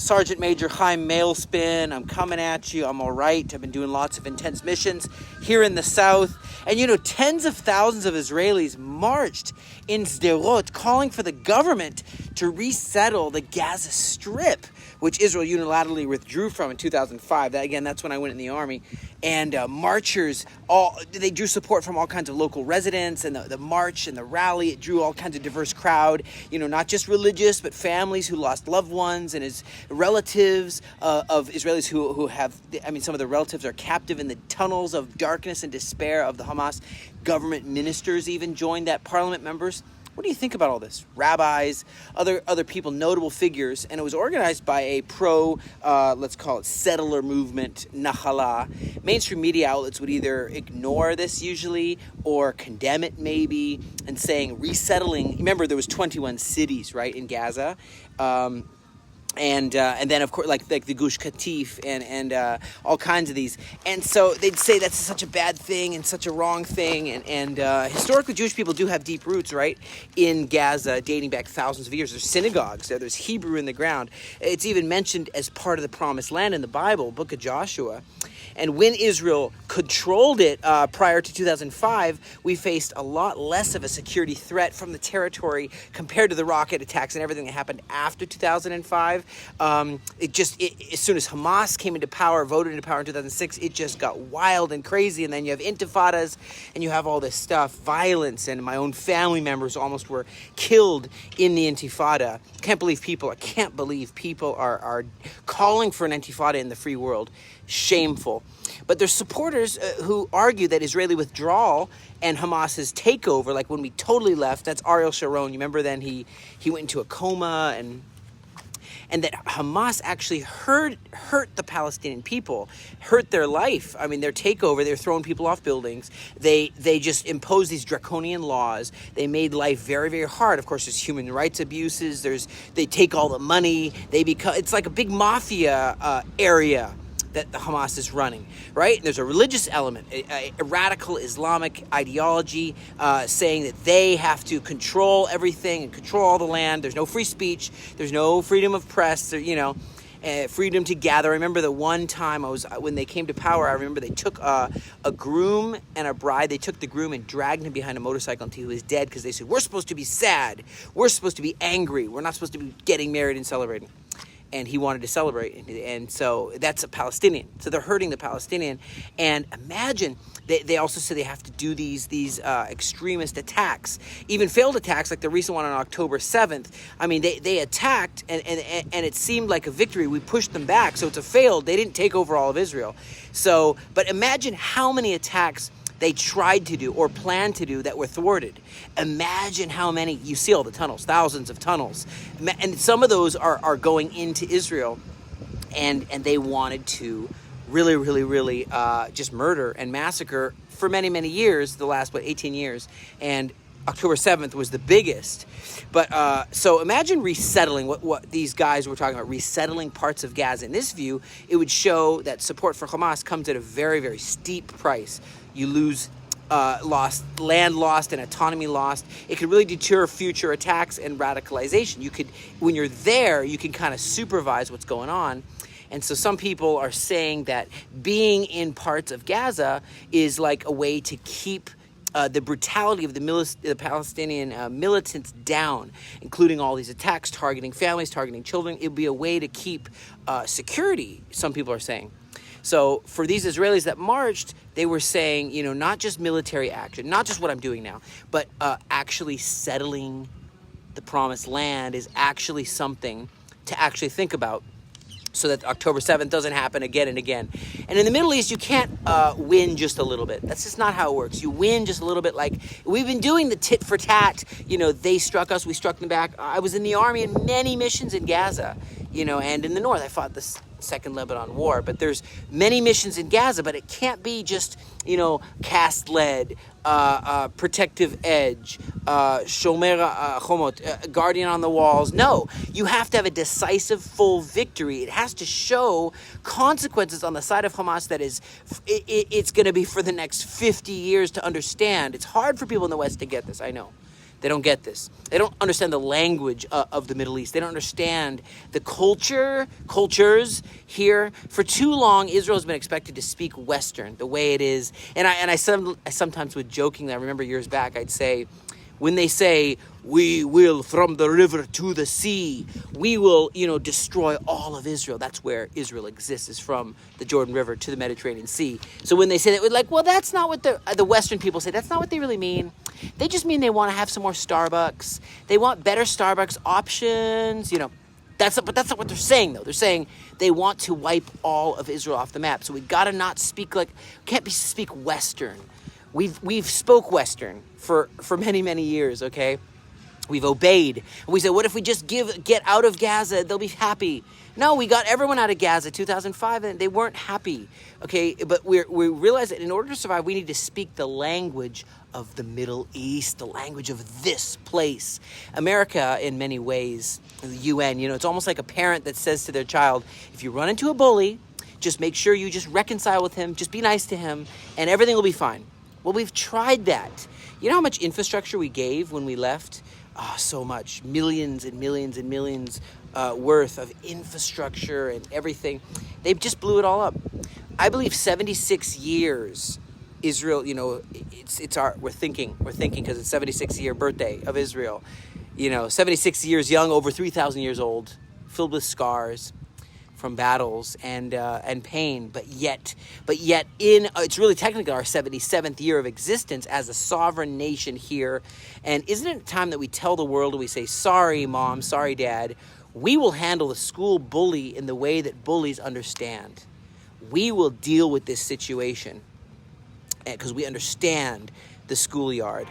Sergeant Major Chaim Malespin. I'm coming at you. I'm all right. I've been doing lots of intense missions here in the south. And, tens of thousands of Israelis marched in Sderot calling for the government to resettle the Gaza Strip, which Israel unilaterally withdrew from in 2005. That's when I went in the army. And marchers, they drew support from all kinds of local residents, and the march and the rally, it drew all kinds of diverse crowd, not just religious, but families who lost loved ones, and his relatives of Israelis who have, some of the relatives are captive in the tunnels of darkness and despair of the Hamas. Government ministers even joined that, parliament members. What do you think about all this? Rabbis, other people, notable figures, and it was organized by a let's call it settler movement, Nahala. Mainstream media outlets would either ignore this usually or condemn it maybe, and saying resettling. Remember, there was 21 cities, right, in Gaza. And then, of course, like the Gush Katif and all kinds of these. And so they'd say that's such a bad thing and such a wrong thing. And historically, Jewish people do have deep roots, right, in Gaza, dating back thousands of years. There's synagogues there. There's Hebrew in the ground. It's even mentioned as part of the Promised Land in the Bible, Book of Joshua. And when Israel controlled it prior to 2005, we faced a lot less of a security threat from the territory compared to the rocket attacks and everything that happened after 2005. As soon as Hamas came into power, voted into power in 2006, it just got wild and crazy. And then you have intifadas, and you have all this stuff, violence, and my own family members almost were killed in the intifada. I can't believe people are calling for an intifada in the free world. Shameful. But there's supporters who argue that Israeli withdrawal and Hamas's takeover, like when we totally left, that's Ariel Sharon. You remember then he went into a coma, and that Hamas actually hurt the Palestinian people, hurt their life. Their takeover, they're throwing people off buildings. They just imposed these draconian laws. They made life very, very hard. Of course, there's human rights abuses. They take all the money. It's like a big mafia area that the Hamas is running, right? And there's a religious element, a radical Islamic ideology saying that they have to control everything and control all the land. There's no free speech. There's no freedom of press, freedom to gather. I remember the one time when they came to power, I remember they took a groom and a bride. They took the groom and dragged him behind a motorcycle until he was dead because they said, we're supposed to be sad. We're supposed to be angry. We're not supposed to be getting married and celebrating. And he wanted to celebrate, and so that's a Palestinian. So they're hurting the Palestinian. And imagine, they also say they have to do these extremist attacks, even failed attacks like the recent one on October 7th. They attacked, and it seemed like a victory. We pushed them back, so it's a failed. They didn't take over all of Israel. So, but imagine how many attacks they tried to do or planned to do that were thwarted. Imagine how many. You see all the tunnels, thousands of tunnels. And some of those are going into Israel. And they wanted to really, really, really just murder and massacre for many, many years, the last, 18 years. And October 7th was the biggest. But so imagine resettling what these guys were talking about, resettling parts of Gaza. In this view, it would show that support for Hamas comes at a very, very steep price. You lose land lost and autonomy lost. It could really deter future attacks and radicalization. When you're there, you can kind of supervise what's going on. And so some people are saying that being in parts of Gaza is like a way to keep the brutality of the Palestinian militants down, including all these attacks targeting families, targeting children. It would be a way to keep security, some people are saying. So for these Israelis that marched, they were saying, not just military action, not just what I'm doing now, but actually settling the promised land is actually something to actually think about, so that October 7th doesn't happen again and again. And in the Middle East, you can't win just a little bit. That's just not how it works. You win just a little bit. Like, we've been doing the tit for tat. They struck us, we struck them back. I was in the army in many missions in Gaza, and in the north. I fought the Second Lebanon War. But there's many missions in Gaza, but it can't be just, cast lead, protective edge, shomer chomot, guardian on the walls. No, you have to have a decisive full victory. It has to show consequences on the side of Hamas that it's going to be for the next 50 years to understand. It's hard for people in the West to get this, I know. They don't get this. They don't understand the language of the Middle East. They don't understand the cultures here. For too long, Israel has been expected to speak Western the way it is. And I sometimes would jokingly, I remember years back, I'd say, when they say, we will from the river to the sea, we will, destroy all of Israel. That's where Israel exists, is from the Jordan River to the Mediterranean Sea. So when they say that, we're like, well, that's not what the Western people say. That's not what they really mean. They just mean they want to have some more Starbucks. They want better Starbucks options, but that's not what they're saying, though. They're saying they want to wipe all of Israel off the map. So we got to not speak speak Western. We've spoke Western for many, many years, okay? We've obeyed. And we said, what if we just get out of Gaza? They'll be happy. No, we got everyone out of Gaza 2005, and they weren't happy, okay? But we realized that in order to survive, we need to speak the language of the Middle East, the language of this place. America, in many ways, the UN, it's almost like a parent that says to their child, if you run into a bully, just make sure you just reconcile with him, just be nice to him, and everything will be fine. Well, we've tried that. You know how much infrastructure we gave when we left? Oh, so much. Millions and millions and millions worth of infrastructure and everything. They just blew it all up. I believe 76 years Israel, we're thinking because it's 76th year birthday of Israel. 76 years young, over 3,000 years old, filled with scars from battles and pain, but yet it's really technically our 77th year of existence as a sovereign nation here. And isn't it time that we tell the world, and we say, sorry, Mom, sorry, Dad, we will handle the school bully in the way that bullies understand. We will deal with this situation because we understand the schoolyard.